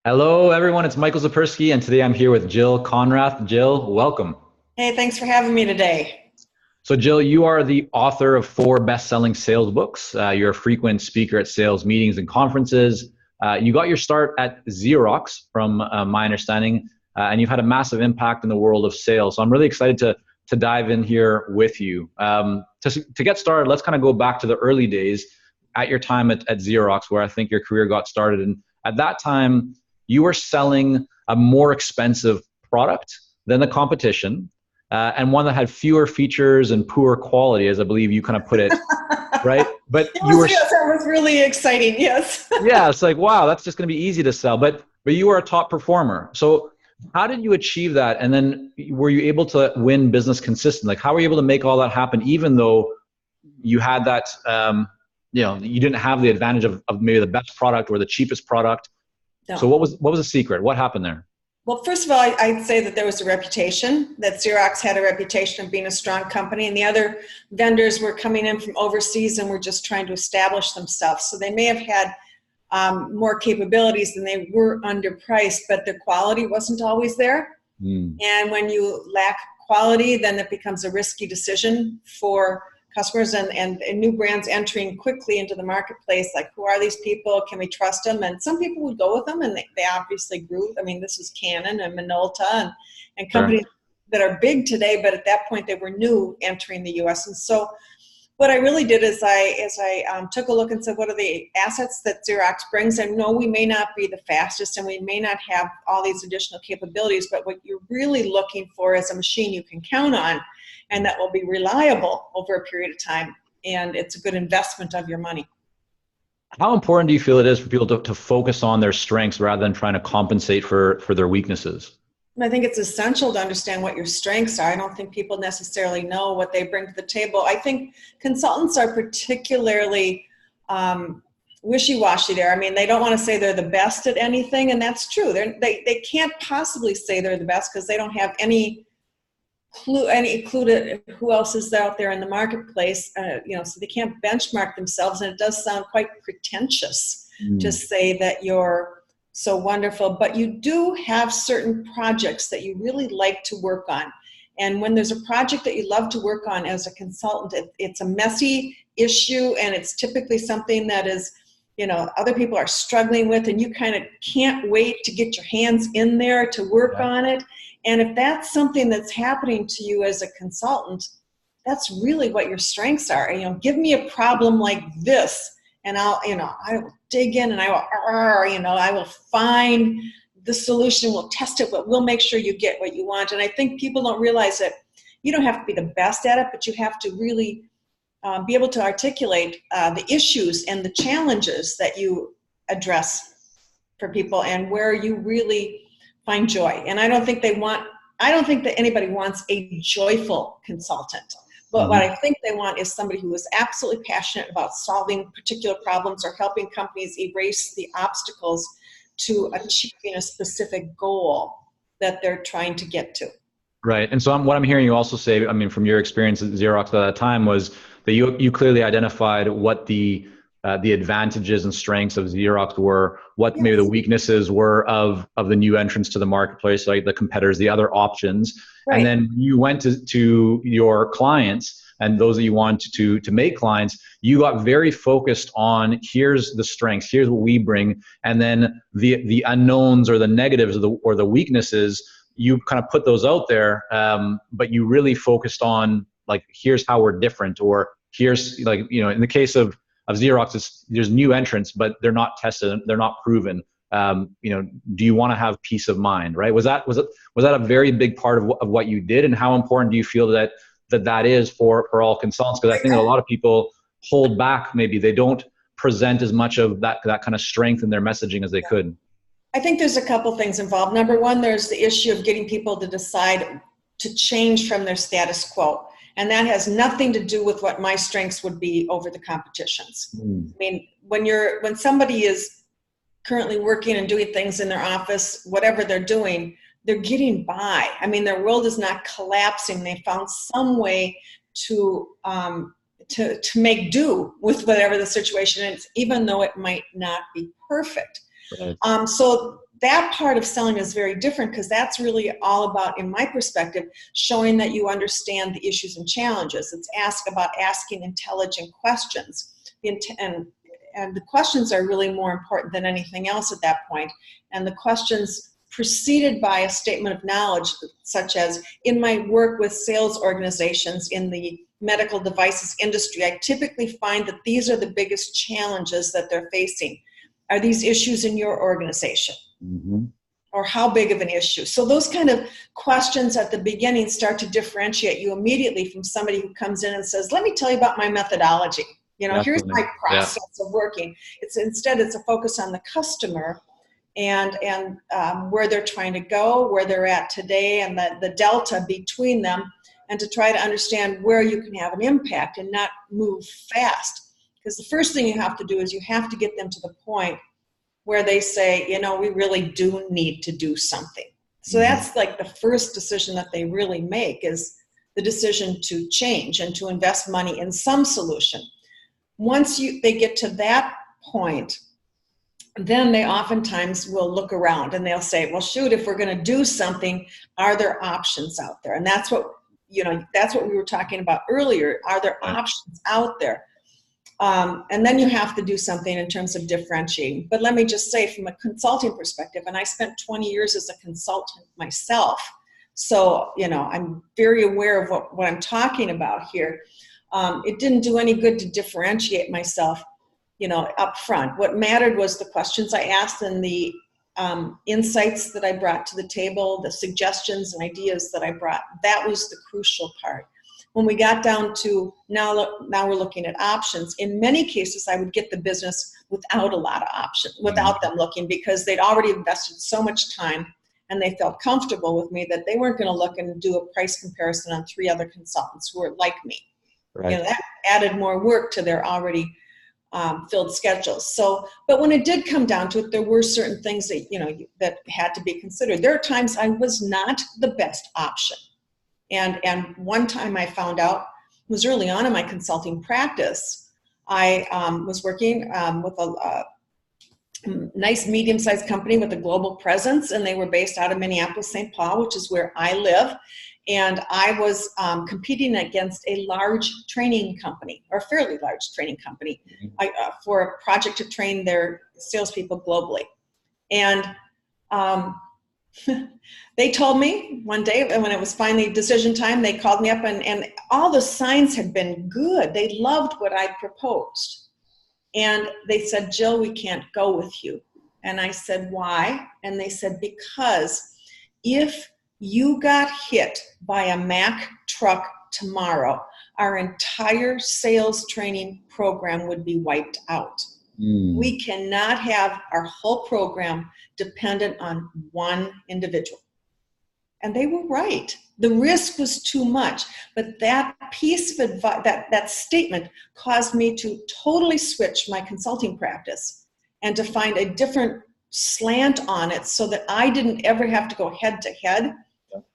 Hello, everyone. It's Michael Zapersky, and today I'm here with Jill Konrath. Jill, welcome. Hey, thanks for having me today. So, Jill, you are the author of four best-selling sales books. You're a frequent speaker at sales meetings and conferences. You got your start at Xerox, from my understanding, and you've had a massive impact in the world of sales. So, I'm really excited to dive in here with you. To get started, let's kind of go back to the early days at your time at Xerox, where I think your career got started. And at that time, you were selling a more expensive product than the competition, and one that had fewer features and poor quality, as I believe you kind of put it, right? But you were, Yes, that was really exciting. Yes. yeah, it's like, wow, that's just going to be easy to sell. But you were a top performer. So how did you achieve that? And then were you able to win business consistently? Like, how were you able to make all that happen, even though you had that, you didn't have the advantage of maybe the best product or the cheapest product? So No. what was the secret? What happened there? Well, first of all, I'd say that there was a reputation, that Xerox had a reputation of being a strong company, and the other vendors were coming in from overseas and were just trying to establish themselves. So they may have had more capabilities than they were underpriced, but the quality wasn't always there. Hmm. And when you lack quality, then it becomes a risky decision for customers and new brands entering quickly into the marketplace. Like, who are these people? Can we trust them? And some people would go with them, and they obviously grew. I mean, this is Canon and Minolta and Sure. companies that are big today, but at that point they were new entering the U.S. And so what I really did is I took a look and said, what are the assets that Xerox brings? And no, we may not be the fastest and we may not have all these additional capabilities, but what you're really looking for is a machine you can count on and that will be reliable over a period of time. And it's a good investment of your money. How important do you feel it is for people to focus on their strengths rather than trying to compensate for their weaknesses? I think it's essential to understand what your strengths are. I don't think people necessarily know what they bring to the table. I think consultants are particularly wishy-washy there. I mean, they don't want to say they're the best at anything, and that's true. They can't possibly say they're the best because they don't have any clue to who else is out there in the marketplace. So they can't benchmark themselves, and it does sound quite pretentious to Mm. say that you're so wonderful, but you do have certain projects that you really like to work on. And when there's a project that you love to work on as a consultant, it's a messy issue, and it's typically something that is, other people are struggling with, and you kind of can't wait to get your hands in there to work Yeah. on it. And if that's something that's happening to you as a consultant, that's really what your strengths are. Give me a problem like this, and I will dig in and I will find the solution. We'll test it, but we'll make sure you get what you want. And I think people don't realize that you don't have to be the best at it, but you have to really be able to articulate the issues and the challenges that you address for people and where you really find joy. And I don't think that anybody wants a joyful consultant. But what Mhm. I think they want is somebody who is absolutely passionate about solving particular problems or helping companies erase the obstacles to achieving a specific goal that they're trying to get to. Right. And so what I'm hearing you also say, I mean, from your experience at Xerox at that time, was that you clearly identified what the advantages and strengths of Xerox were, what maybe the Yes, weaknesses were of the new entrants to the marketplace, like the competitors, the other options. And right. then you went to your clients and those that you want to make clients, you got very focused on, here's the strengths, here's what we bring, and then the unknowns or the negatives or the weaknesses, you kind of put those out there, but you really focused on, like, here's how we're different, or here's, like, in the case of Xerox, there's new entrants, but they're not tested, they're not proven. Do you want to have peace of mind, right? Was that a very big part of what you did, and how important do you feel that is for all consultants? Because I think that a lot of people hold back, maybe they don't present as much of that kind of strength in their messaging as they could. I think there's a couple things involved. Number one, there's the issue of getting people to decide to change from their status quo. And that has nothing to do with what my strengths would be over the competition's. Mm. I mean, when somebody is currently working and doing things in their office, whatever they're doing, they're getting by. I mean, their world is not collapsing. They found some way to to make do with whatever the situation is, even though it might not be perfect. Right. So that part of selling is very different, because that's really all about, in my perspective, showing that you understand the issues and challenges. It's about asking intelligent questions. And the questions are really more important than anything else at that point. And the questions preceded by a statement of knowledge, such as, in my work with sales organizations in the medical devices industry, I typically find that these are the biggest challenges that they're facing. Are these issues in your organization? Mm-hmm. Or how big of an issue? So those kind of questions at the beginning start to differentiate you immediately from somebody who comes in and says, let me tell you about my methodology. Here's my process of working. It's a focus on the customer and where they're trying to go, where they're at today, and the delta between them, and to try to understand where you can have an impact and not move fast. Because the first thing you have to do is you have to get them to the point where they say, we really do need to do something. So that's like the first decision that they really make, is the decision to change and to invest money in some solution. Once they get to that point, then they oftentimes will look around and they'll say, well, shoot, if we're going to do something, are there options out there? And that's what we were talking about earlier. Are there options out there? And then you have to do something in terms of differentiating. But let me just say, from a consulting perspective, and I spent 20 years as a consultant myself, so I'm very aware of what I'm talking about here. It didn't do any good to differentiate myself, up front. What mattered was the questions I asked and the insights that I brought to the table, the suggestions and ideas that I brought. That was the crucial part. When we got down to now we're looking at options. In many cases, I would get the business without a lot of options, without them looking, because they'd already invested so much time and they felt comfortable with me that they weren't going to look and do a price comparison on 3 other consultants who were like me. Right. That added more work to their already filled schedules. So, but when it did come down to it, there were certain things that, that had to be considered. There are times I was not the best option. And one time I found out, was early on in my consulting practice. I was working with a nice medium-sized company with a global presence, and they were based out of Minneapolis, St. Paul, which is where I live. And I was competing against a large training company, or a fairly large training company, for a project to train their salespeople globally. And they told me one day, when it was finally decision time, they called me up, and all the signs had been good. They loved what I proposed. And they said, Jill, we can't go with you. And I said, why? And they said, because if you got hit by a Mack truck tomorrow, our entire sales training program would be wiped out. We cannot have our whole program dependent on one individual. And they were right. The risk was too much. But that piece of advice, that statement caused me to totally switch my consulting practice and to find a different slant on it, so that I didn't ever have to go head to head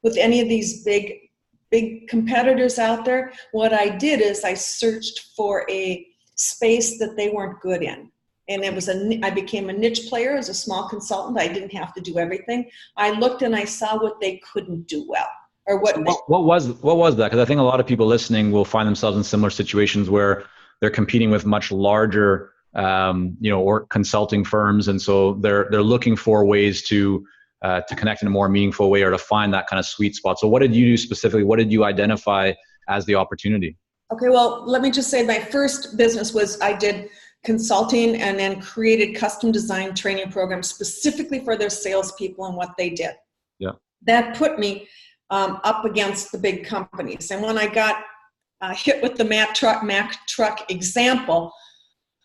with any of these big competitors out there. What I did is I searched for a space that they weren't good in. And I became a niche player as a small consultant. I didn't have to do everything. I looked and I saw what they couldn't do well. Or what was that? Because I think a lot of people listening will find themselves in similar situations where they're competing with much larger, or consulting firms, and so they're looking for ways to connect in a more meaningful way, or to find that kind of sweet spot. So, what did you do specifically? What did you identify as the opportunity? Okay, well, let me just say my first business was I did consulting and then created custom design training programs specifically for their salespeople and what they did. Yeah, that put me up against the big companies. And when I got hit with the Mack truck example,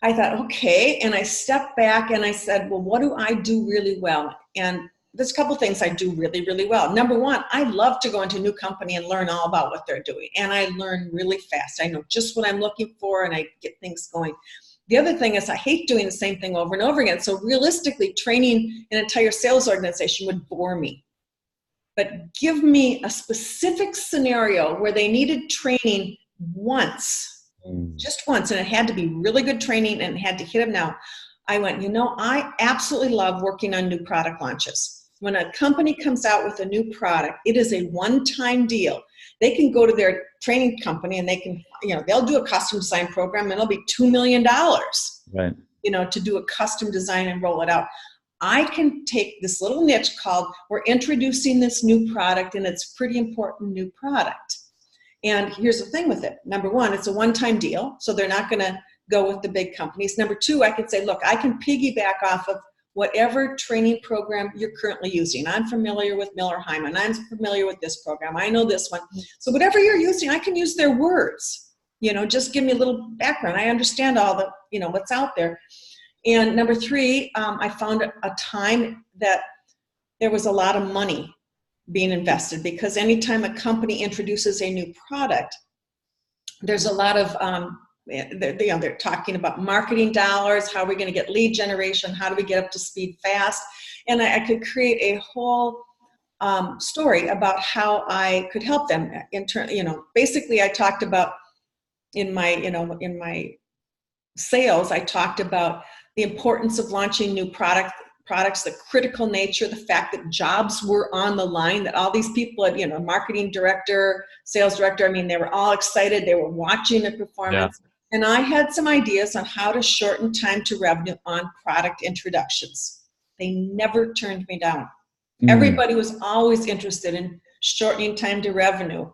I thought, okay, and I stepped back and I said, well, what do I do really well? And there's a couple things I do really, really well. Number one, I love to go into a new company and learn all about what they're doing. And I learn really fast. I know just what I'm looking for, and I get things going. The other thing is I hate doing the same thing over and over again. So realistically, training an entire sales organization would bore me. But give me a specific scenario where they needed training once, just once, and it had to be really good training and it had to hit them now. I went, I absolutely love working on new product launches. When a company comes out with a new product, it is a one-time deal. They can go to their training company and they can, they'll do a custom design program and it'll be $2 million, Right. To do a custom design and roll it out. I can take this little niche called, we're introducing this new product and it's a pretty important new product. And here's the thing with it. Number one, it's a one-time deal, so they're not going to go with the big companies. Number two, I could say, look, I can piggyback off of whatever training program you're currently using. I'm familiar with Miller Hyman. I'm familiar with this program. I know this one. So whatever you're using, I can use their words. Just give me a little background. I understand all the, what's out there. And number three, I found a time that there was a lot of money being invested, because anytime a company introduces a new product, there's a lot of, they're talking about marketing dollars, how are we going to get lead generation, how do we get up to speed fast, and I could create a whole story about how I could help them. Basically I talked about in my sales, I talked about the importance of launching new products, the critical nature, the fact that jobs were on the line, that all these people, marketing director, sales director, they were all excited. They were watching the performance. Yeah. And I had some ideas on how to shorten time to revenue on product introductions. They never turned me down. Everybody was always interested in shortening time to revenue.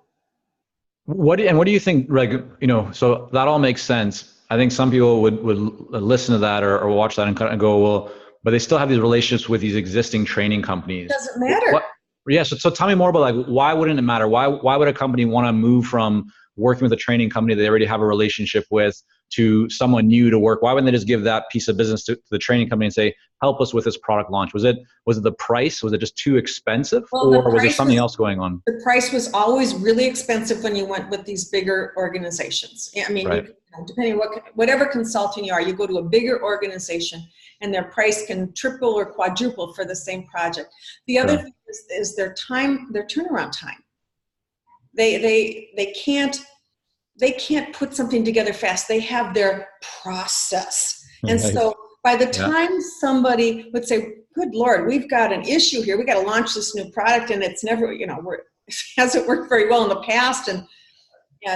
What do you think, Greg? So that all makes sense. I think some people would listen to that or watch that and go, well, but they still have these relationships with these existing training companies. It doesn't matter. Yeah. So tell me more about why wouldn't it matter? Why would a company want to move from working with a training company that they already have a relationship with to someone new to work? Why wouldn't they just give that piece of business to the training company and say, help us with this product launch? Was it the price? Was it just too expensive, or was there something else going on? The price was always really expensive when you went with these bigger organizations. Right. Depending on whatever consulting you are, you go to a bigger organization and their price can triple or quadruple for the same project. The other thing is their turnaround time. They can't put something together fast. They have their process. And so by the time somebody would say, good Lord, we've got an issue here. We got to launch this new product and it's never, it hasn't worked very well in the past and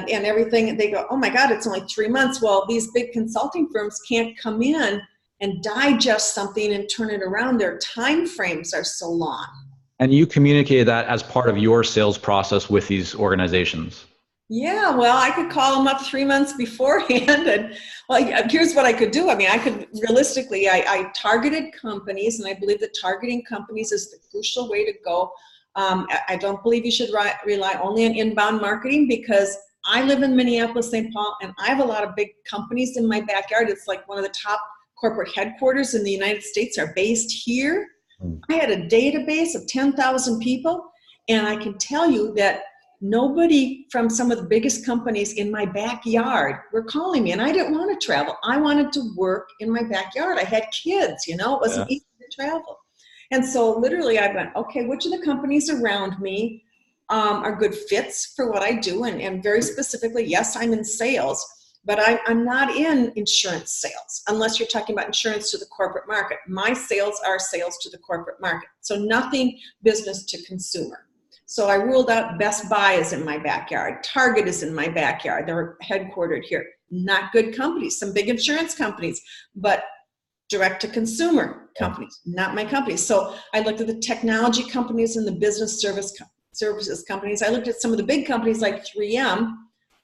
everything. They go, oh my God, it's only 3 months. Well, these big consulting firms can't come in and digest something and turn it around. Their time frames are so long. And you communicated that as part of your sales process with these organizations? Yeah, well, I could call them up 3 months beforehand. And here's what I could do. I could realistically, I targeted companies, and I believe that targeting companies is the crucial way to go. I don't believe you should rely only on inbound marketing, because I live in Minneapolis, St. Paul, and I have a lot of big companies in my backyard. It's like one of the top corporate headquarters in the United States are based here. I had a database of 10,000 people, and I can tell you that nobody from some of the biggest companies in my backyard were calling me, and I didn't want to travel. I wanted to work in my backyard. I had kids, it wasn't easy to travel. And so literally I went, okay, which of the companies around me are good fits for what I do? And very specifically, yes, I'm in sales, but I'm not in insurance sales, unless you're talking about insurance to the corporate market. My sales are sales to the corporate market. So nothing business to consumer. So I ruled out Best Buy is in my backyard. Target is in my backyard. They're headquartered here. Not good companies, some big insurance companies, but direct to consumer companies, not my companies. So I looked at the technology companies and the business services companies. I looked at some of the big companies like 3M,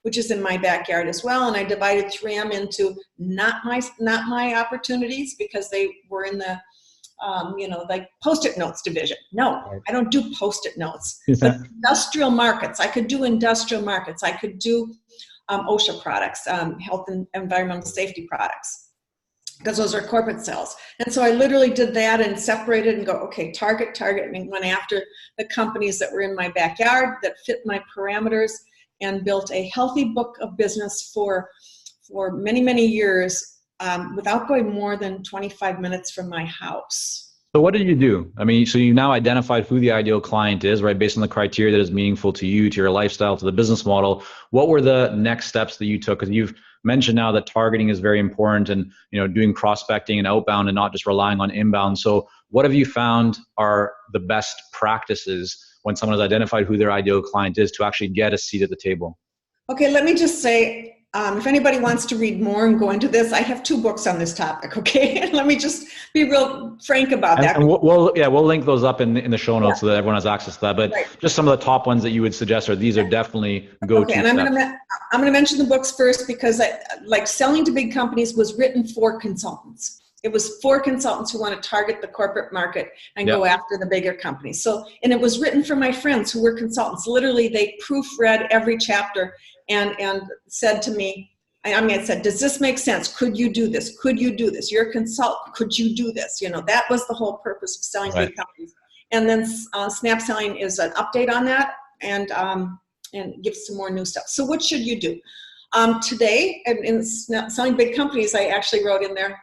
which is in my backyard as well. And I divided 3M into not my opportunities, because they were in the like Post-it notes division. No, I don't do Post-it notes. But industrial markets, I could do industrial markets. I could do OSHA products, health and environmental safety products, because those are corporate sales. And so I literally did that and separated and go, okay, target, and went after the companies that were in my backyard that fit my parameters, and built a healthy book of business for many, many years, without going more than 25 minutes from my house. So what did you do? So you now identified who the ideal client is, right? Based on the criteria that is meaningful to you, to your lifestyle, to the business model. What were the next steps that you took? Because you've mentioned now that targeting is very important, and doing prospecting and outbound and not just relying on inbound. So what have you found are the best practices when someone has identified who their ideal client is to actually get a seat at the table? Okay, let me just say, if anybody wants to read more and go into this, I have 2 books on this topic, okay? Let me just be real frank about that. And we'll link those up in the show notes so that everyone has access to that. But Right. just some of the top ones that you would suggest, or these are definitely go-to Okay, and I'm steps. going to mention the books first because like Selling to Big Companies was written for consultants. It was for consultants who want to target the corporate market and go after the bigger companies. So, and it was written for my friends who were consultants. Literally, they proofread every chapter and said to me, it said, does this make sense? Could you do this? Could you do this? You're a consultant. Could you do this? That was the whole purpose of Selling to Big Companies. And then Snap Selling is an update on that and gives some more new stuff. So what should you do? Today, in Selling Big Companies, I actually wrote in there,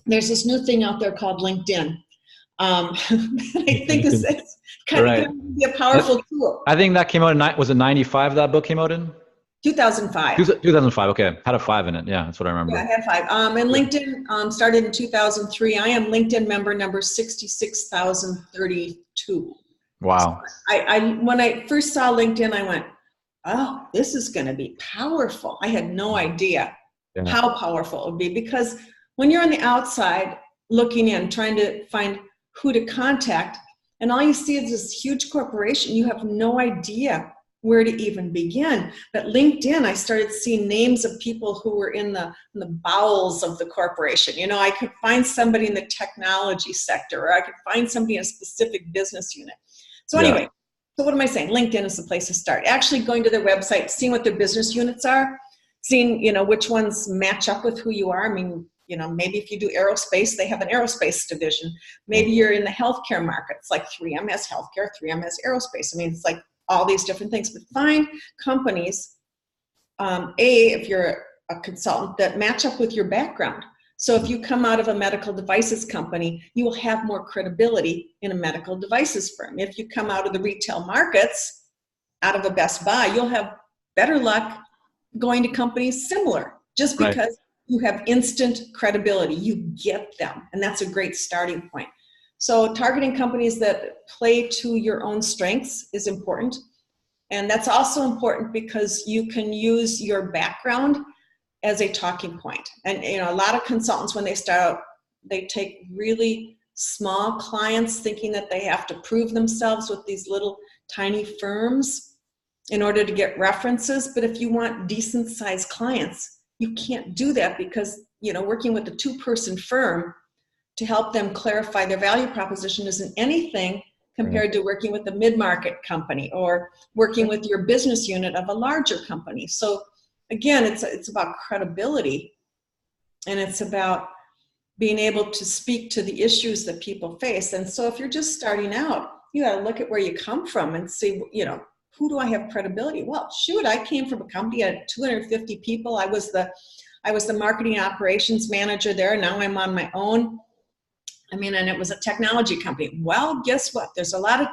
there's this new thing out there called LinkedIn. I think it's kind of be a powerful tool. I think that came out in, was it 95 that book came out in? 2005. 2005, okay. Had a 5 in it. Yeah, that's what I remember. Yeah, I had 5. And LinkedIn started in 2003. I am LinkedIn member number 66,032. Wow. So when I first saw LinkedIn, I went, oh, this is going to be powerful. I had no idea how powerful it would be, because when you're on the outside looking in, trying to find who to contact, and all you see is this huge corporation, you have no idea where to even begin. But LinkedIn, I started seeing names of people who were in the bowels of the corporation. I could find somebody in the technology sector, or I could find somebody in a specific business unit. So anyway, so what am I saying? LinkedIn is the place to start. Actually going to their website, seeing what their business units are, seeing, which ones match up with who you are. I mean, maybe if you do aerospace, they have an aerospace division. Maybe you're in the healthcare markets, like 3M has healthcare, 3M has aerospace. I mean, it's like all these different things. But find companies, if you're a consultant, that match up with your background. So if you come out of a medical devices company, you will have more credibility in a medical devices firm. If you come out of the retail markets, out of a Best Buy, you'll have better luck going to companies similar, just because you have instant credibility. You get them, and that's a great starting point. So targeting companies that play to your own strengths is important. And that's also important because you can use your background as a talking point. And a lot of consultants, when they start out, they take really small clients thinking that they have to prove themselves with these little tiny firms in order to get references. But if you want decent sized clients, you can't do that, because working with a 2-person firm to help them clarify their value proposition isn't anything compared to working with a mid-market company or working with your business unit of a larger company. So again, it's about credibility, and it's about being able to speak to the issues that people face. And so if you're just starting out, you got to look at where you come from and see, who do I have credibility? Well, shoot, I came from a company at 250 people. I was the marketing operations manager there. Now I'm on my own. And it was a technology company. Well, guess what? There's a lot of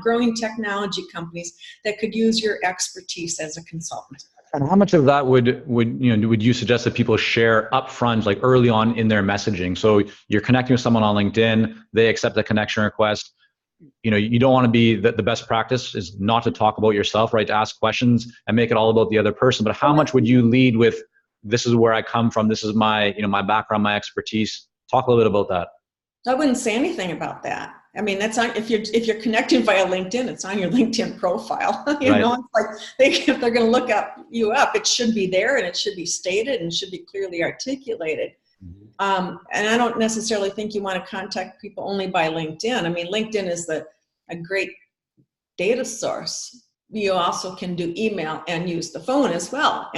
growing technology companies that could use your expertise as a consultant. And how much of that would you suggest that people share upfront, like early on in their messaging? So you're connecting with someone on LinkedIn, they accept the connection request. You don't want to be the best practice is not to talk about yourself, right? To ask questions and make it all about the other person. But how much would you lead with, this is where I come from, this is my, my background, my expertise? Talk a little bit about that. I wouldn't say anything about that. That's on, if you're connected via LinkedIn, it's on your LinkedIn profile. It's like if they're going to look you up, it should be there, and it should be stated, and should be clearly articulated. And I don't necessarily think you want to contact people only by LinkedIn. LinkedIn is a great data source. You also can do email and use the phone as well.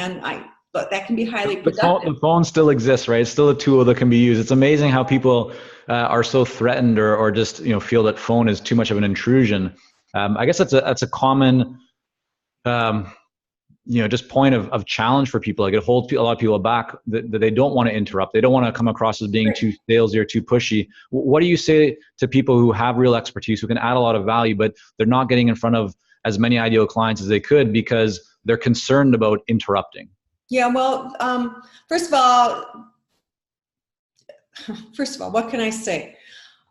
But that can be highly productive. The phone still exists, right? It's still a tool that can be used. It's amazing how people are so threatened or just feel that phone is too much of an intrusion. I guess that's a common just point of challenge for people. Like, it holds a lot of people back that they don't want to interrupt. They don't want to come across as being too salesy or too pushy. What do you say to people who have real expertise, who can add a lot of value, but they're not getting in front of as many ideal clients as they could because they're concerned about interrupting? Yeah, well, first of all, what can I say?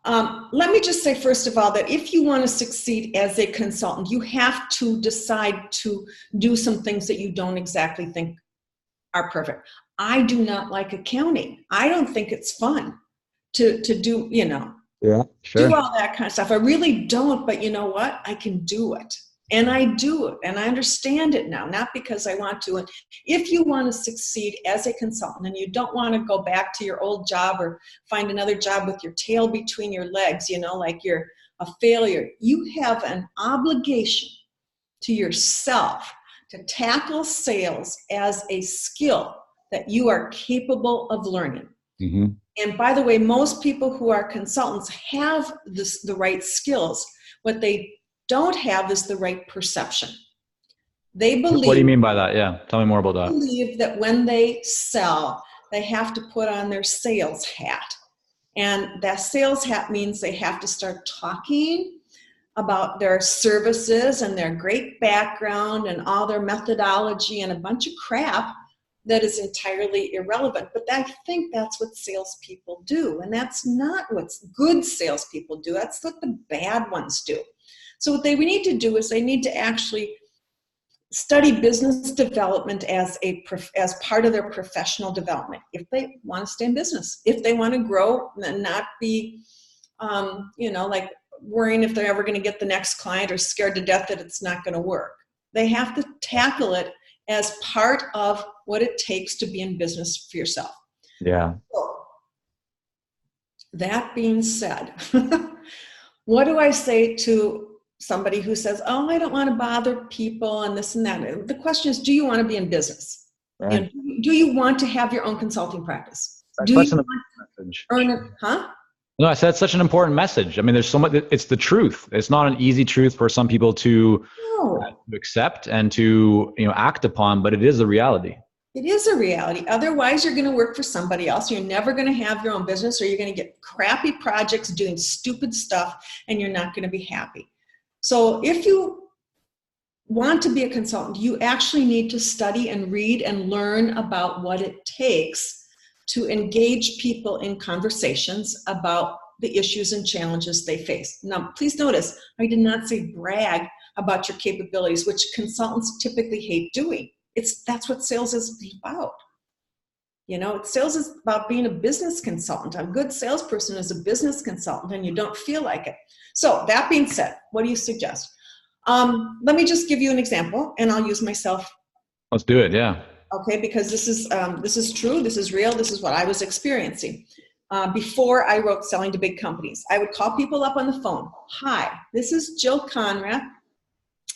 Let me just say, first of all, that if you want to succeed as a consultant, you have to decide to do some things that you don't exactly think are perfect. I do not like accounting. I don't think it's fun to do, Yeah, do sure. all that kind of stuff. I really don't, but you know what? I can do it. And I do it, and I understand it now, not because I want to. And if you want to succeed as a consultant and you don't want to go back to your old job or find another job with your tail between your legs, like you're a failure, you have an obligation to yourself to tackle sales as a skill that you are capable of learning. Mm-hmm. And by the way, most people who are consultants have the right skills. What they don't have is the right perception. They What do you believe, mean by that? Yeah, tell me more about that. that when they sell, they have to put on their sales hat. And that sales hat means they have to start talking about their services and their great background and all their methodology and a bunch of crap that is entirely irrelevant. But I think that's what salespeople do. And that's not what good salespeople do. That's what the bad ones do. So what we need to do is they need to actually study business development as part of their professional development. If they want to stay in business, if they want to grow and not be, like worrying if they're ever going to get the next client or scared to death that it's not going to work. They have to tackle it as part of what it takes to be in business for yourself. Yeah. So, that being said, what do I say to somebody who says, oh, I don't want to bother people and this and that? The question is, do you want to be in business? Right. Do you want to have your own consulting practice? That's Do such you an want message. to earn it? Huh? No, I said it's such an important message. I mean, there's so much. It's the truth. It's not an easy truth for some people to No. accept and to act upon, but it is a reality. It is a reality. Otherwise, you're going to work for somebody else. You're never going to have your own business, or you're going to get crappy projects doing stupid stuff, and you're not going to be happy. So if you want to be a consultant, you actually need to study and read and learn about what it takes to engage people in conversations about the issues and challenges they face. Now, please notice, I did not say brag about your capabilities, which consultants typically hate doing. That's what sales is about. Sales is about being a business consultant. A good salesperson is a business consultant, and you don't feel like it. So that being said, what do you suggest? Let me just give you an example, and I'll use myself. Let's do it. Yeah. Okay, because this is true, this is real, this is what I was experiencing. Before I wrote Selling to Big Companies, I would call people up on the phone. Hi, this is Jill Konrath.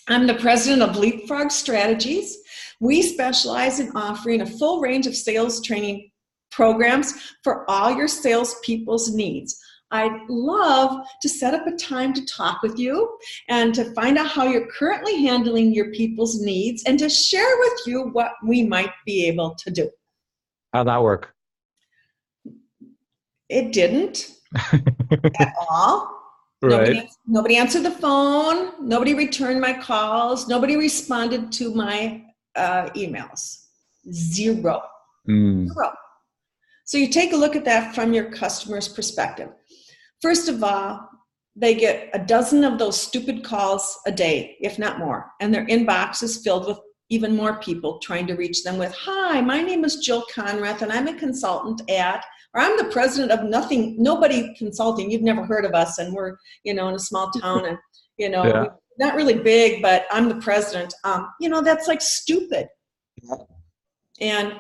I'm the president of Leapfrog Strategies. We specialize in offering a full range of sales training programs for all your salespeople's needs. I'd love to set up a time to talk with you and to find out how you're currently handling your people's needs and to share with you what we might be able to do. How'd that work? It didn't at all. Right. Nobody answered the phone. Nobody returned my calls. Nobody responded to my emails. Zero. Zero. So you take a look at that from your customer's perspective. First of all, they get a dozen of those stupid calls a day, if not more, and their inbox is filled with even more people trying to reach them with, hi, my name is Jill Konrath, and I'm a consultant at, or I'm the president of Nobody Consulting. You've never heard of us, and we're, in a small town, and, Yeah. not really big, but I'm the president. That's like stupid. And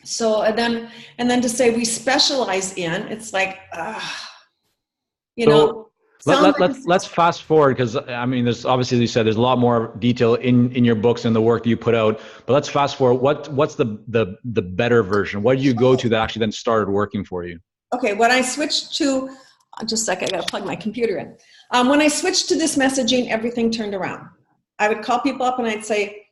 so, and then to say we specialize in, it's like, let's fast forward, because I mean, there's obviously, as you said, there's a lot more detail in your books and the work that you put out. But let's fast forward. What's the better version? What do you go to that actually then started working for you? Okay, when I switched to, just a second, I got to plug my computer in. When I switched to this messaging, everything turned around. I would call people up and I'd say,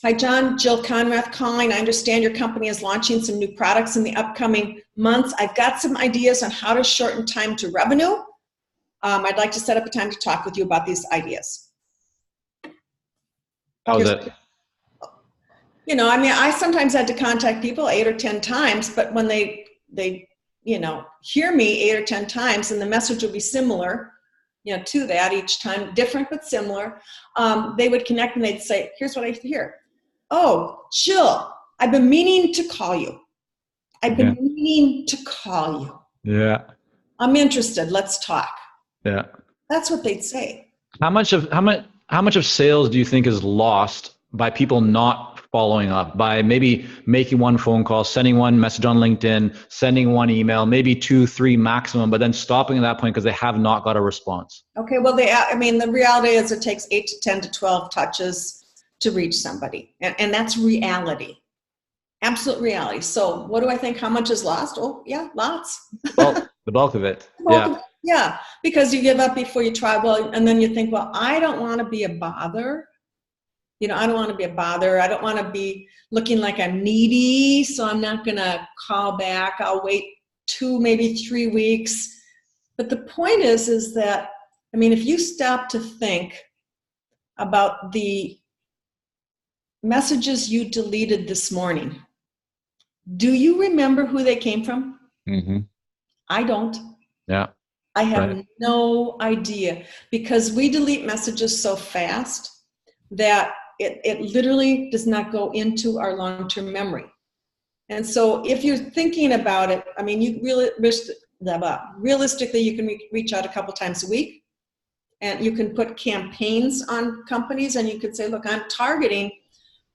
hi, John, Jill Konrath calling. I understand your company is launching some new products in the upcoming months. I've got some ideas on how to shorten time to revenue. I'd like to set up a time to talk with you about these ideas. How was it? I mean, I sometimes had to contact people 8 or 10 times, but when they hear me 8 or 10 times and the message will be similar, to that each time, different but similar, they would connect and they'd say, here's what I hear. Oh, Jill, I've been meaning to call you. I've been meaning to call you. Yeah. I'm interested. Let's talk. Yeah. That's what they'd say. How much of sales do you think is lost by people not following up, by maybe making one phone call, sending one message on LinkedIn, sending one email, maybe 2, 3 maximum, but then stopping at that point because they have not got a response? Okay, well, the reality is it takes 8 to 10 to 12 touches to reach somebody. And that's reality. Absolute reality. So what do I think? How much is lost? Oh, yeah, lots. Well, the bulk of it. Yeah. Yeah, because you give up before you try. Well, and then you think, well, I don't want to be a bother. I don't want to be a bother. I don't want to be looking like I'm needy, so I'm not going to call back. I'll wait 2, maybe 3 weeks. But the point is that, I mean, if you stop to think about the messages you deleted this morning, do you remember who they came from? Mm-hmm. I don't. Yeah. I have no idea, because we delete messages so fast that it literally does not go into our long-term memory. And so if you're thinking about it, I mean, you really realistically, you can reach out a couple times a week, and you can put campaigns on companies, and you could say, look, I'm targeting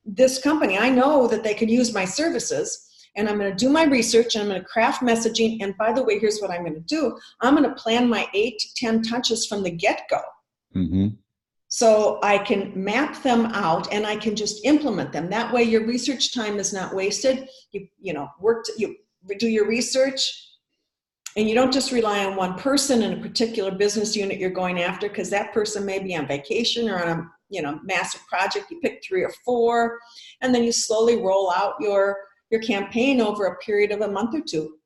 this company. I know that they could use my services, and I'm going to do my research, and I'm going to craft messaging. And by the way, here's what I'm going to do. I'm going to plan my 8 to 10 touches from the get-go. Mm-hmm. So I can map them out and I can just implement them. That way your research time is not wasted. You do your research, and you don't just rely on one person in a particular business unit you're going after, because that person may be on vacation or on a massive project. You pick 3 or 4, and then you slowly roll out your campaign over a period of a month or 2.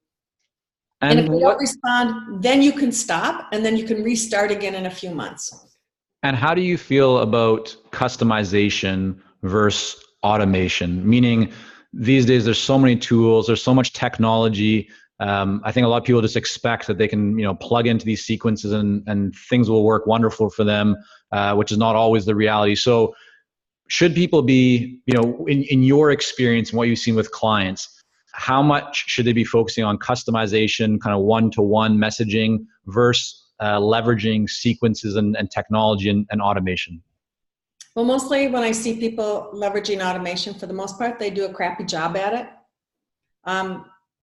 And if they don't respond, then you can stop, and then you can restart again in a few months. And how do you feel about customization versus automation? Meaning, these days there's so many tools, there's so much technology. I think a lot of people just expect that they can, plug into these sequences and things will work wonderful for them, which is not always the reality. So, should people be, in your experience and what you've seen with clients, how much should they be focusing on customization, kind of one-to-one messaging versus leveraging sequences and technology and automation? Well, mostly when I see people leveraging automation, for the most part, they do a crappy job at it.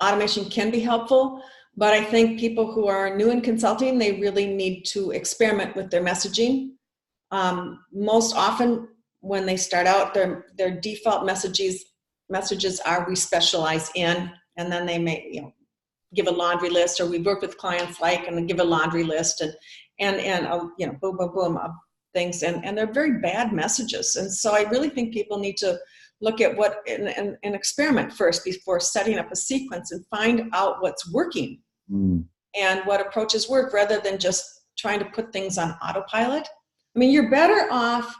Automation can be helpful, but I think people who are new in consulting, they really need to experiment with their messaging. Most often when they start out, their default messages are we specialize in, and then they may, give a laundry list, or we work with clients and then give a laundry list and boom, boom, boom of things. And they're very bad messages. And so I really think people need to look at and experiment first before setting up a sequence and find out what's working and what approaches work, rather than just trying to put things on autopilot. I mean, you're better off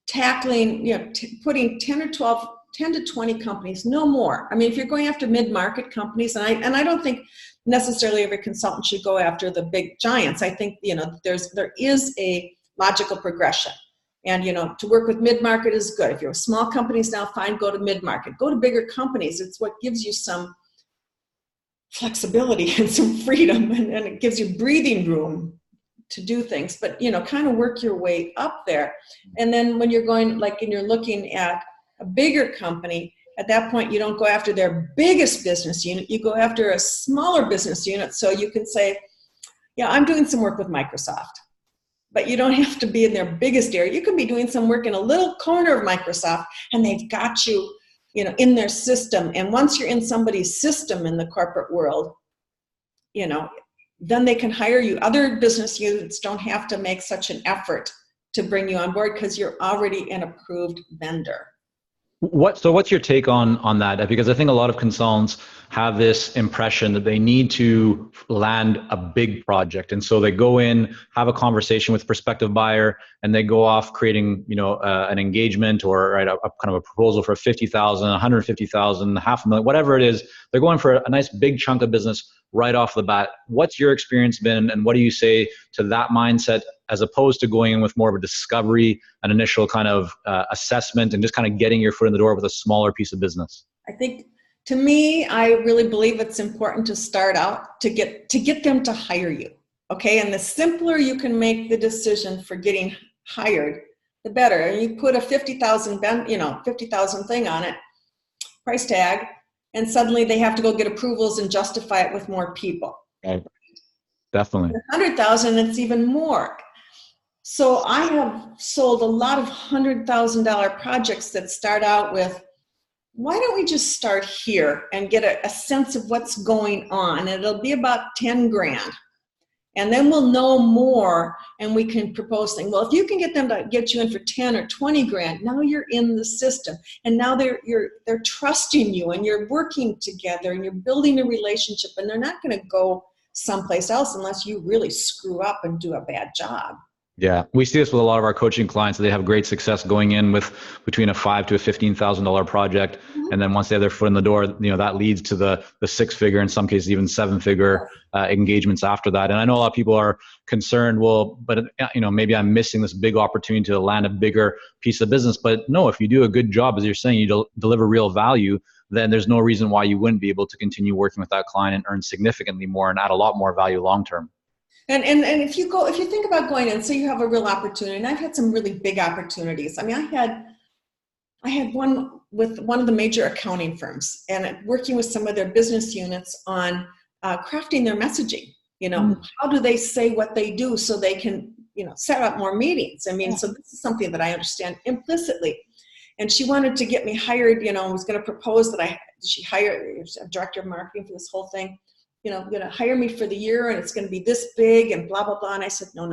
tackling, putting 10 to 20 companies, no more. I mean, if you're going after mid-market companies, and I don't think necessarily every consultant should go after the big giants. I think, there is a logical progression. And, to work with mid-market is good. If you're small companies now, fine, go to mid-market. Go to bigger companies. It's what gives you some flexibility and some freedom, and it gives you breathing room to do things. But, kind of work your way up there. And then when you're going, and you're looking at a bigger company, at that point, you don't go after their biggest business unit. You go after a smaller business unit. So you can say, yeah, I'm doing some work with Microsoft, but you don't have to be in their biggest area. You can be doing some work in a little corner of Microsoft, and they've got you, in their system. And once you're in somebody's system in the corporate world, then they can hire you. Other business units don't have to make such an effort to bring you on board because you're already an approved vendor. So what's your take on that? Because I think a lot of consultants have this impression that they need to land a big project. And so they go in, have a conversation with prospective buyer, and they go off creating, an engagement or a kind of a proposal for 50,000, 150,000, half a million, whatever it is. They're going for a nice big chunk of business right off the bat. What's your experience been, and what do you say to that mindset as opposed to going in with more of a discovery, an initial kind of assessment, and just kind of getting your foot in the door with a smaller piece of business? I think, to me, I really believe it's important to start out to get them to hire you. Okay, and the simpler you can make the decision for getting hired, the better. And you put a 50,000 thing on it, price tag, and suddenly they have to go get approvals and justify it with more people. Okay. Definitely. 100,000, it's even more. So I have sold a lot of $100,000 projects that start out with, why don't we just start here and get a sense of what's going on? And it'll be about 10 grand. And then we'll know more and we can propose things. Well, if you can get them to get you in for 10 or 20 grand, now you're in the system. And now they're trusting you and you're working together and you're building a relationship, and they're not going to go someplace else unless you really screw up and do a bad job. Yeah, we see this with a lot of our coaching clients. They have great success going in with between a $5,000 to a $15,000 project, and then once they have their foot in the door, that leads to the six-figure, in some cases even seven-figure engagements after that. And I know a lot of people are concerned. Well, but maybe I'm missing this big opportunity to land a bigger piece of business. But no, if you do a good job, as you're saying, you deliver real value, then there's no reason why you wouldn't be able to continue working with that client and earn significantly more and add a lot more value long term. And if you think about going in, so you have a real opportunity, and I've had some really big opportunities. I mean, I had one with one of the major accounting firms, and working with some of their business units on crafting their messaging. How do they say what they do so they can, set up more meetings? I mean, so this is something that I understand implicitly. And she wanted to get me hired, was going to propose that she hired a director of marketing for this whole thing. Going to hire me for the year, and it's going to be this big and blah, blah, blah. And I said, no.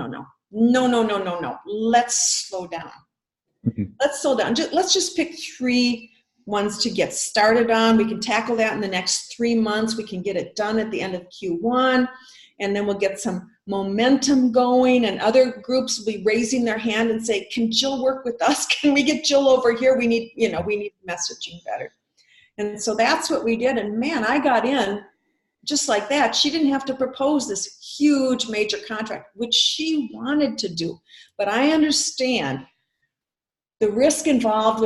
Let's slow down. Mm-hmm. Let's slow down. Let's just pick 3 ones to get started on. We can tackle that in the next 3 months. We can get it done at the end of Q1, and then we'll get some momentum going, and other groups will be raising their hand and say, can Jill work with us? Can we get Jill over here? We need messaging better. And so that's what we did. And man, I got in just like that. She didn't have to propose this huge major contract, which she wanted to do. But I understand the risk involved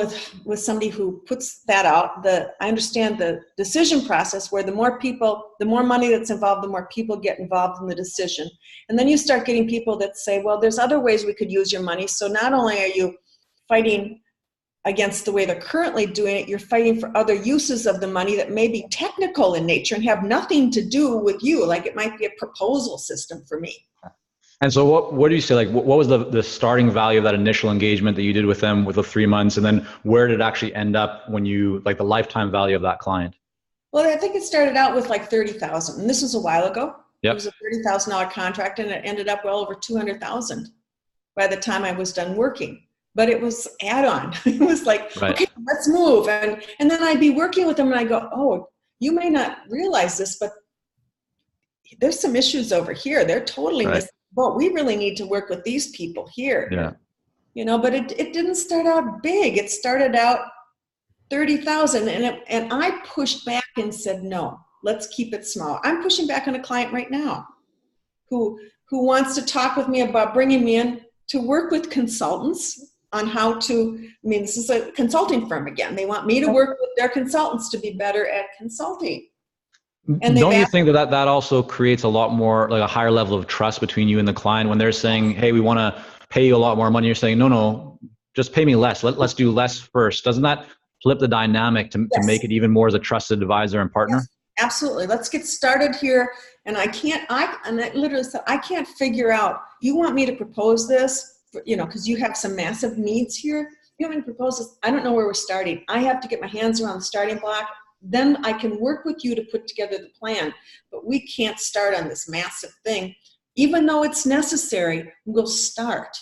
with somebody who puts that out. I understand the decision process, where the more money that's involved, the more people get involved in the decision. And then you start getting people that say, well, there's other ways we could use your money. So not only are you fighting against the way they're currently doing it, you're fighting for other uses of the money that may be technical in nature and have nothing to do with you. Like it might be a proposal system for me. And so what do you say, like, what was the starting value of that initial engagement that you did with them with the 3 months? And then where did it actually end up when the lifetime value of that client? Well, I think it started out with like 30,000, and this was a while ago. Yep. It was a $30,000 contract, and it ended up well over 200,000 by the time I was done working. But it was add-on. It was like, right. Okay, let's move. And then I'd be working with them, and I go, oh, you may not realize this, but there's some issues over here. They're totally missing. But we really need to work with these people here. Yeah. But it didn't start out big. It started out 30,000, and I pushed back and said, no, let's keep it small. I'm pushing back on a client right now who wants to talk with me about bringing me in to work with consultants on how to, this is a consulting firm again. They want me to work with their consultants to be better at consulting. And don't you think that also creates a lot more, like a higher level of trust between you and the client when they're saying, hey, we want to pay you a lot more money? You're saying, no, just pay me less. Let's do less first. Doesn't that flip the dynamic to make it even more as a trusted advisor and partner? Yes, absolutely. Let's get started here. And I literally said, I can't figure out, you want me to propose this, because you have some massive needs here. You want me to propose this? I don't know where we're starting. I have to get my hands around the starting block. Then I can work with you to put together the plan. But we can't start on this massive thing. Even though it's necessary, we'll start.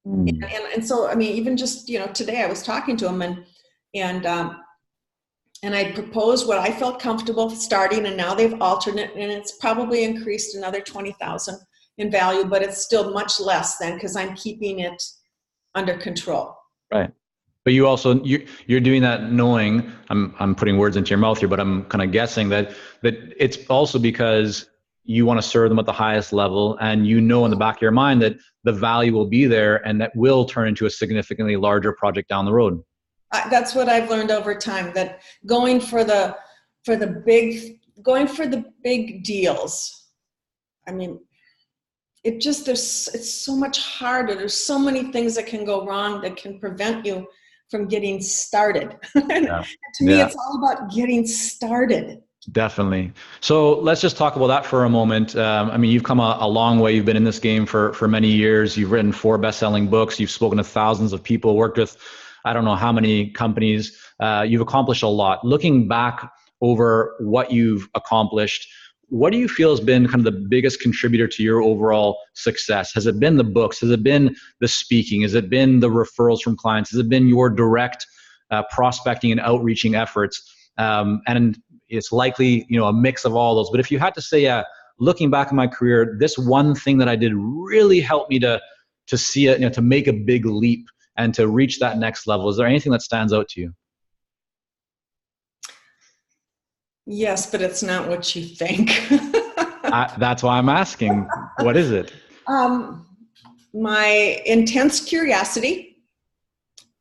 And so, even just, today I was talking to him and And I proposed what I felt comfortable starting, and now they've altered it, and it's probably increased another 20,000 in value, but it's still much less than, because I'm keeping it under control. Right. But you also you're doing that knowing, I'm putting words into your mouth here, but I'm kind of guessing that it's also because you want to serve them at the highest level, and you know in the back of your mind that the value will be there and that will turn into a significantly larger project down the road. That's what I've learned over time, that going for the big deals. I mean, it's so much harder. There's so many things that can go wrong that can prevent you from getting started. Yeah. To me, it's all about getting started. Definitely. So let's just talk about that for a moment. I mean, you've come a long way. You've been in this game for many years. You've written 4 best-selling books. You've spoken to thousands of people, worked with I don't know how many companies. You've accomplished a lot. Looking back over what you've accomplished, what do you feel has been kind of the biggest contributor to your overall success? Has it been the books? Has it been the speaking? Has it been the referrals from clients? Has it been your direct prospecting and outreaching efforts? And it's likely, a mix of all those. But if you had to say, looking back in my career, this one thing that I did really helped me to see it, to make a big leap and to reach that next level. Is there anything that stands out to you? Yes, but it's not what you think. That's why I'm asking. What is it? My intense curiosity,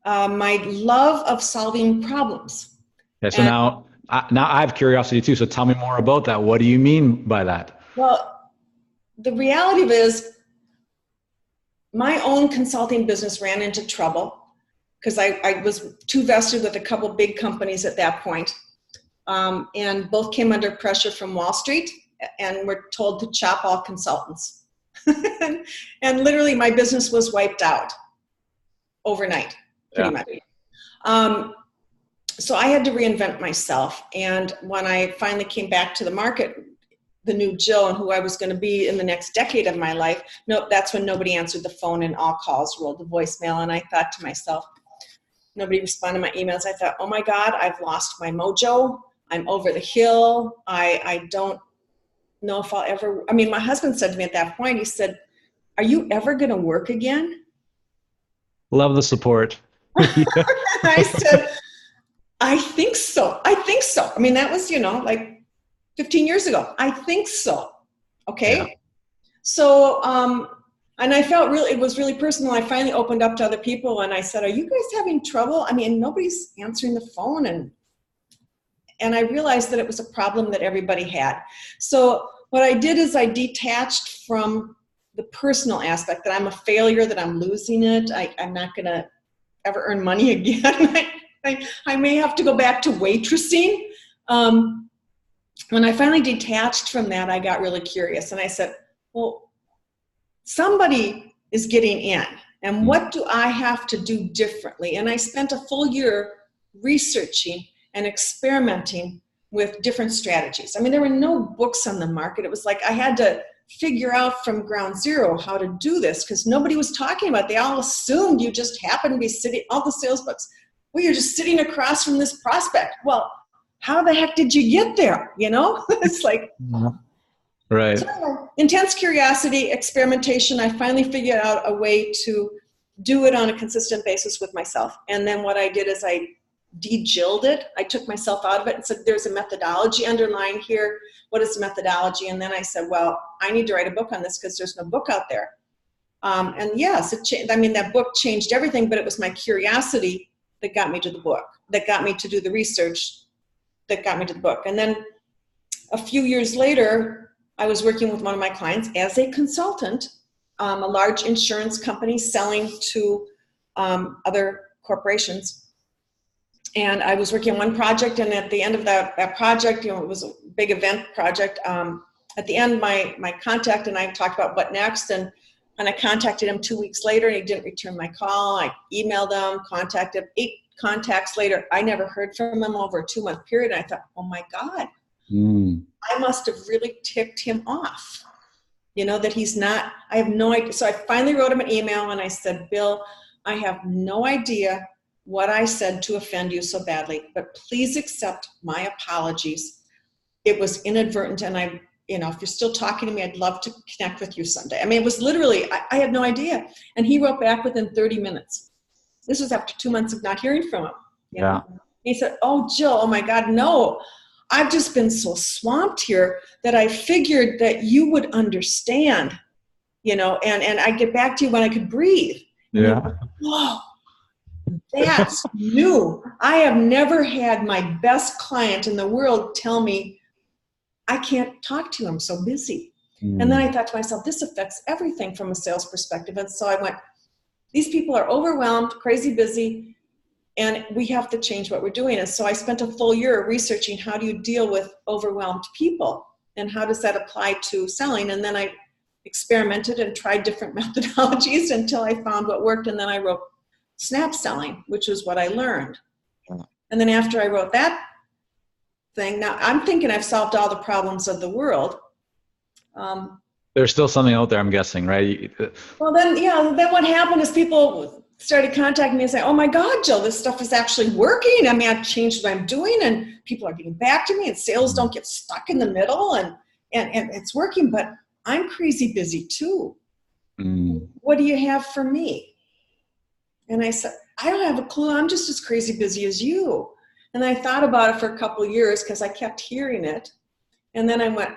my love of solving problems. Okay, so now I have curiosity too. So tell me more about that. What do you mean by that? Well, the reality of it is, my own consulting business ran into trouble because I was too vested with a couple big companies at that point. And both came under pressure from Wall Street and were told to chop all consultants. And literally my business was wiped out overnight, pretty much. So I had to reinvent myself. And when I finally came back to the market, the new Jill and who I was going to be in the next decade of my life, that's when nobody answered the phone and all calls rolled to voicemail. And I thought to myself, nobody responded to my emails. I thought, oh my God, I've lost my mojo. I'm over the hill. I don't know if I'll ever, my husband said to me at that point, he said, are you ever going to work again? Love the support. I said, I think so. That was, like 15 years ago. I think so. Okay. Yeah. So, and I felt it was really personal. I finally opened up to other people and I said, are you guys having trouble? Nobody's answering the phone. And I realized that it was a problem that everybody had. So what I did is I detached from the personal aspect, that I'm a failure, that I'm losing it. I'm not going to ever earn money again. I may have to go back to waitressing. When I finally detached from that, I got really curious. And I said, well, somebody is getting in. And what do I have to do differently? And I spent a full year researching and experimenting with different strategies. There were no books on the market. It was like I had to figure out from ground zero how to do this because nobody was talking about it. They all assumed you just happened to be sitting, all the sales books, well, you're just sitting across from this prospect. Well, how the heck did you get there? It's like, right. So, intense curiosity, experimentation. I finally figured out a way to do it on a consistent basis with myself. And then what I did is I de-Jilled it. I took myself out of it and said, there's a methodology underlying here. What is the methodology? And then I said, well, I need to write a book on this because there's no book out there. And yes, that book changed everything, but it was my curiosity that got me to the book, that got me to do the research, that got me to the book. And then a few years later, I was working with one of my clients as a consultant, a large insurance company selling to other corporations. And I was working on one project, and at the end of that project, it was a big event project. At the end, my contact and I talked about what next, and I contacted him 2 weeks later, and he didn't return my call. I emailed him, contacted him. 8 contacts later, I never heard from him over a 2-month period. And I thought, oh my God, I must have really ticked him off. That he's not, I have no idea. So I finally wrote him an email and I said, Bill, I have no idea what I said to offend you so badly, but please accept my apologies. It was inadvertent, and if you're still talking to me, I'd love to connect with you someday. I mean, it was literally, I had no idea. And he wrote back within 30 minutes. This was after 2 months of not hearing from him. You know? He said, oh, Jill, oh my God, no. I've just been so swamped here that I figured that you would understand, and I'd get back to you when I could breathe. Yeah. Like, whoa, that's new. I have never had my best client in the world tell me, I can't talk to you, I'm so busy. And then I thought to myself, this affects everything from a sales perspective. And so I went, these people are overwhelmed, crazy busy, and we have to change what we're doing. And so I spent a full year researching how do you deal with overwhelmed people and how does that apply to selling. And then I experimented and tried different methodologies until I found what worked. And then I wrote Snap Selling, which is what I learned. And then after I wrote that thing, now I'm thinking I've solved all the problems of the world. There's still something out there, I'm guessing, right? Well, then what happened is people started contacting me and saying, oh my God, Jill, this stuff is actually working. I mean, I've changed what I'm doing and people are getting back to me and sales don't get stuck in the middle and it's working, but I'm crazy busy too. What do you have for me? And I said, I don't have a clue. I'm just as crazy busy as you. And I thought about it for a couple of years because I kept hearing it. And then I went,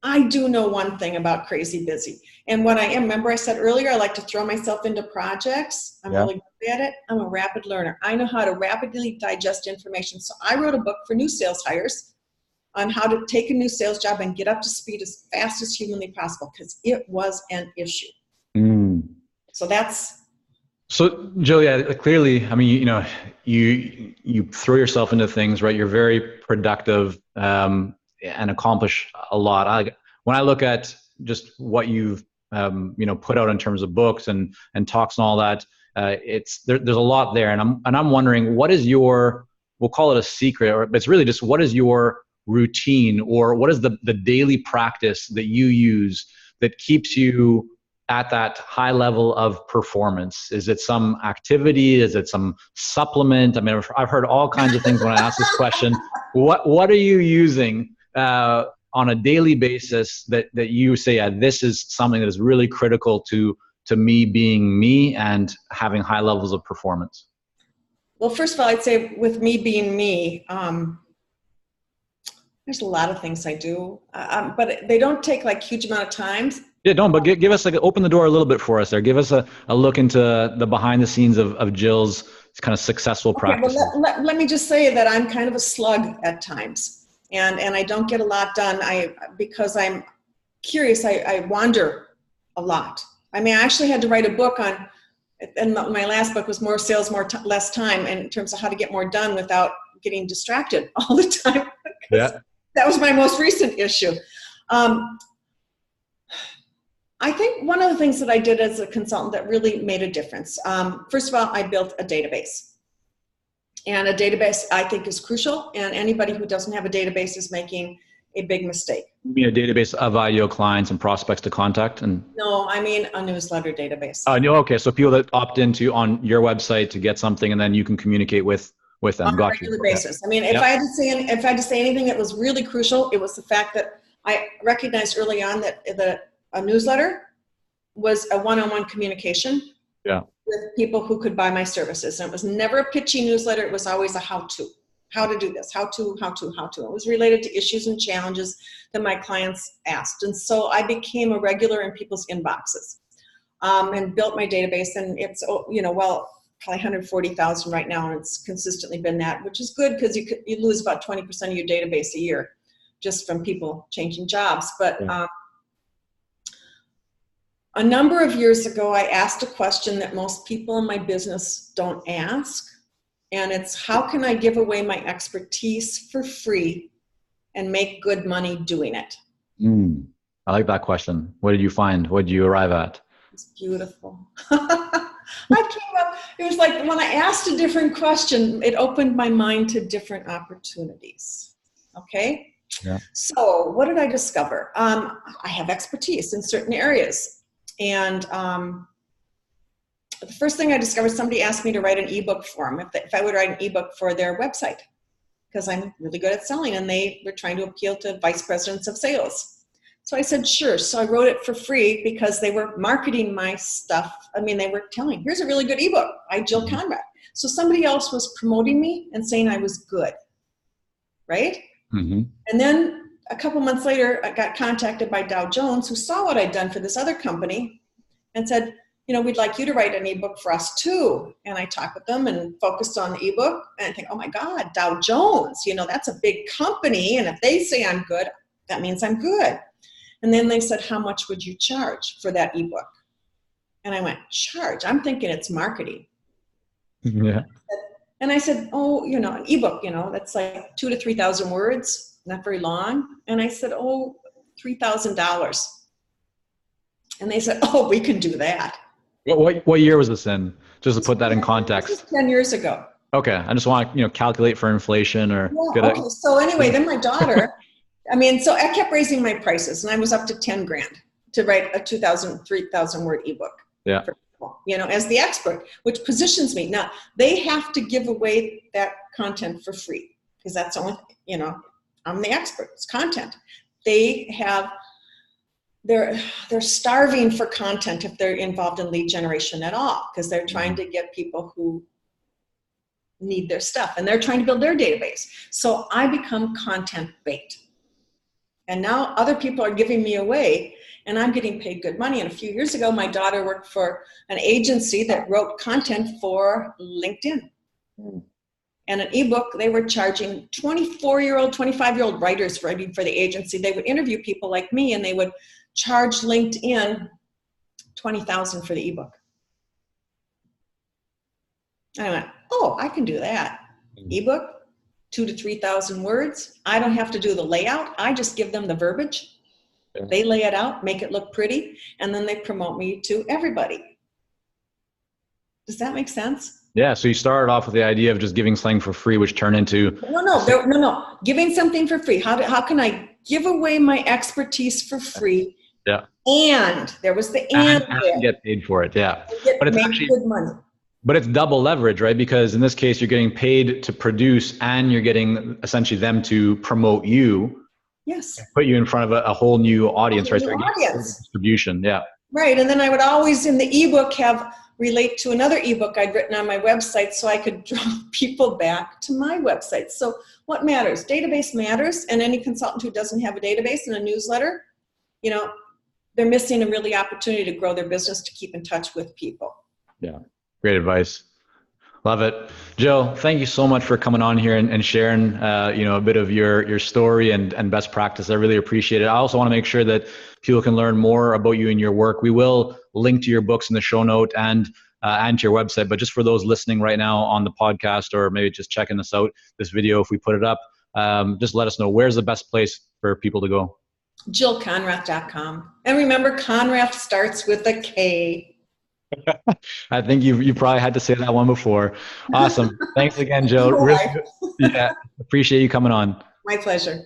I do know one thing about crazy busy. And what I am, remember I said earlier, I like to throw myself into projects. I'm really good at it. I'm a rapid learner. I know how to rapidly digest information. So I wrote a book for new sales hires on how to take a new sales job and get up to speed as fast as humanly possible because it was an issue. So Jill, clearly, I mean, you throw yourself into things, right? You're very productive and accomplish a lot. When I look at just what you've put out in terms of books and talks and all that, there's a lot there, and I'm wondering what is your, we'll call it a secret, but it's really just what is your routine or what is the daily practice that you use that keeps you at that high level of performance? Is it some activity? Is it some supplement? I mean, I've heard all kinds of things when I ask this question. What are you using on a daily basis that you say, this is something that is really critical to me being me and having high levels of performance? Well, first of all, I'd say with me being me, there's a lot of things I do, but they don't take like huge amount of time. Yeah, don't, but give us open the door a little bit for us there. Give us a look into the behind the scenes of Jill's kind of successful practices. Well, let me just say that I'm kind of a slug at times and I don't get a lot done. Because I'm curious, I wander a lot. I mean, I actually had to write a book on, and my last book was More Sales, Less Time, in terms of how to get more done without getting distracted all the time. Yeah. That was my most recent issue. I think one of the things that I did as a consultant that really made a difference, first of all, I built a database. And a database, I think, is crucial. And anybody who doesn't have a database is making a big mistake. You mean a database of ideal clients and prospects to contact? No, I mean a newsletter database. No, okay. So people that opt into on your website to get something and then you can communicate with them. On a regular basis. I mean, if I had to say anything that was really crucial, it was the fact that I recognized early on that a newsletter was a one-on-one communication with people who could buy my services. And it was never a pitchy newsletter. It was always a how to do this, how to. It was related to issues and challenges that my clients asked. And so I became a regular in people's inboxes and built my database. And it's, probably 140,000 right now. And it's consistently been that, which is good because you lose about 20% of your database a year just from people changing jobs. But a number of years ago, I asked a question that most people in my business don't ask. And it's, how can I give away my expertise for free and make good money doing it? I like that question. What did you find? What did you arrive at? It's beautiful. It was like when I asked a different question, it opened my mind to different opportunities. Okay? Yeah. So what did I discover? I have expertise in certain areas. And the first thing I discovered, somebody asked me to write an ebook for them, if I would write an ebook for their website, because I'm really good at selling, and they were trying to appeal to vice presidents of sales. So I said, sure. So I wrote it for free because they were marketing my stuff. I mean, they were telling, here's a really good ebook by Jill Konrath. So somebody else was promoting me and saying I was good, right? Mm-hmm. And then a couple months later, I got contacted by Dow Jones, who saw what I'd done for this other company and said, we'd like you to write an ebook for us too. And I talked with them and focused on the ebook. And I think, oh my God, Dow Jones, that's a big company. And if they say I'm good, that means I'm good. And then they said, how much would you charge for that ebook? And I went, charge? I'm thinking it's marketing. Yeah. And I said, oh, an ebook, that's like 2,000 to 3,000 words, not very long. And I said, oh, $3,000. And they said, oh, we can do that. What year was this in? Just to put that in context. This was 10 years ago. Okay. I just want to, calculate for inflation or yeah, okay. So anyway, then my daughter, so I kept raising my prices, and I was up to 10 grand to write a 2,000, 3,000 word ebook. Yeah. For people, as the expert, which positions me. Now, they have to give away that content for free because that's the only, I'm the expert. It's content. They're starving for content if they're involved in lead generation at all, because they're trying to get people who need their stuff, and they're trying to build their database. So I become content bait. And now other people are giving me away, and I'm getting paid good money. And a few years ago, my daughter worked for an agency that wrote content for LinkedIn. And an ebook, they were charging 24-year-old, 25-year-old writers writing for the agency. They would interview people like me, and they would charge LinkedIn $20,000 for the ebook. I went, oh, I can do that. Ebook, 2,000 to 3,000 words. I don't have to do the layout. I just give them the verbiage. Yeah. They lay it out, make it look pretty, and then they promote me to everybody. Does that make sense? Yeah. So you started off with the idea of just giving something for free, which turned into no. Giving something for free. How can I give away my expertise for free? Yeah. And there was the and get paid for it. Yeah. But it's actually good money. But it's double leverage, right? Because in this case, you're getting paid to produce, and you're getting essentially them to promote you. Yes. Put you in front of a whole new audience, right? Audience. Distribution. Yeah. Right. And then I would always in the ebook relate to another ebook I'd written on my website, so I could draw people back to my website. So what matters? Database matters. And any consultant who doesn't have a database and a newsletter, they're missing a really opportunity to grow their business, to keep in touch with people. Yeah. Great advice. Love it. Jill, thank you so much for coming on here and sharing, a bit of your story and best practice. I really appreciate it. I also want to make sure that people can learn more about you and your work. We will link to your books in the show note and to your website. But just for those listening right now on the podcast, or maybe just checking this out, this video, if we put it up, just let us know, where's the best place for people to go? JillKonrath.com. And remember, Konrath starts with a K. I think you probably had to say that one before. Awesome. Thanks again, Jill. Really, appreciate you coming on. My pleasure.